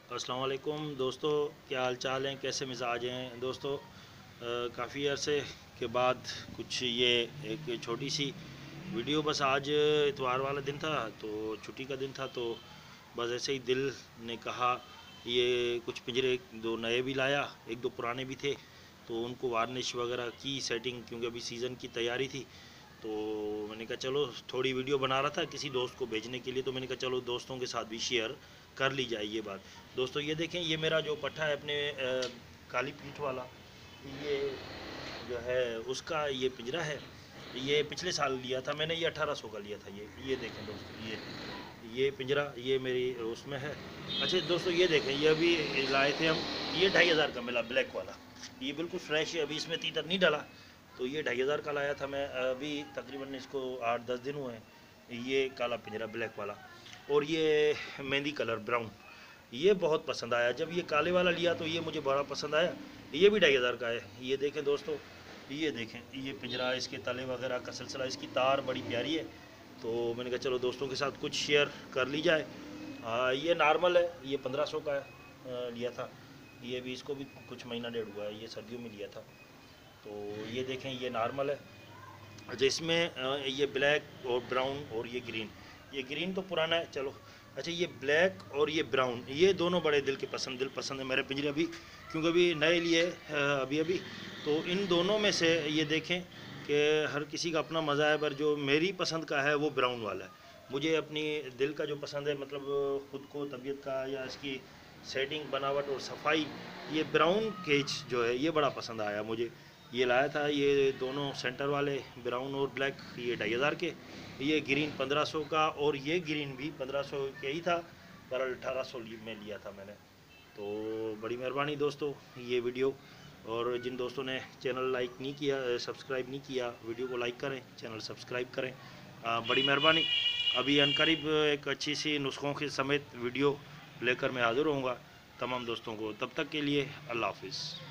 अस्सलाम वालेकुम दोस्तों, क्या हाल चाल हैं, कैसे मिजाज हैं दोस्तों। काफ़ी अरसे के बाद कुछ ये एक छोटी सी वीडियो, बस आज इतवार वाला दिन था तो छुट्टी का दिन था, तो बस ऐसे ही दिल ने कहा ये कुछ पिंजरे दो नए भी लाया, एक दो पुराने भी थे, तो उनको वार्निश वगैरह की सेटिंग, क्योंकि अभी सीज़न की तैयारी थी। तो मैंने कहा चलो थोड़ी वीडियो बना रहा था किसी दोस्त को भेजने के लिए, तो मैंने कहा चलो दोस्तों के साथ भी शेयर कर ली जाए ये बात। दोस्तों ये देखें, ये मेरा जो पट्ठा है अपने काली पीठ वाला, ये जो है उसका ये पिंजरा है। ये पिछले साल लिया था मैंने, ये 1800 का लिया था। ये देखें दोस्तों, ये पिंजरा ये मेरी उसमें है। अच्छा दोस्तों ये देखें, ये अभी लाए थे हम, ये 2500 का मिला, ब्लैक वाला। ये बिल्कुल फ्रेश है, अभी इसमें तीतर नहीं डाला। तो ये 2500 का लाया था मैं, अभी तकरीबन इसको 8-10 दिन हुए हैं। ये काला पिंजरा ब्लैक वाला, और ये मेहंदी कलर ब्राउन, ये बहुत पसंद आया। जब ये काले वाला लिया तो ये मुझे बड़ा पसंद आया। ये भी 2500 का है। ये देखें दोस्तों, ये देखें, ये पिंजरा, इसके तले वगैरह का सिलसिला, इसकी तार बड़ी प्यारी है। तो मैंने कहा चलो दोस्तों के साथ कुछ शेयर कर ली जाए। ये नॉर्मल है, ये 1500 का लिया था। ये भी, इसको भी कुछ महीना डेढ़ हुआ है, ये सर्दियों में लिया था। तो ये देखें, ये नॉर्मल है। अच्छा इसमें ये ब्लैक और ब्राउन और ये ग्रीन तो पुराना है चलो। अच्छा ये ब्लैक और ये ब्राउन, ये दोनों बड़े दिल पसंद है मेरे पिंजरे अभी, क्योंकि अभी नए लिए अभी अभी। तो इन दोनों में से ये देखें कि हर किसी का अपना मज़ा है, पर जो मेरी पसंद का है वो ब्राउन वाला है। मुझे अपनी दिल का जो पसंद है, मतलब ख़ुद को तबीयत का या इसकी सेटिंग बनावट और सफाई, ये ब्राउन केज जो है ये बड़ा पसंद आया मुझे। ये लाया था, ये दोनों सेंटर वाले ब्राउन और ब्लैक, ये 2500 के। ये ग्रीन 1500 का, और ये ग्रीन भी 1500 के ही था, पर 1800 में लिया था मैंने। तो बड़ी मेहरबानी दोस्तों ये वीडियो, और जिन दोस्तों ने चैनल लाइक नहीं किया, सब्सक्राइब नहीं किया, वीडियो को लाइक करें, चैनल सब्सक्राइब करें। बड़ी मेहरबानी। अभी अनकरीब एक अच्छी सी नुस्खों के समेत वीडियो लेकर मैं हाज़िर होऊंगा तमाम दोस्तों को। तब तक के लिए अल्लाह हाफिज़।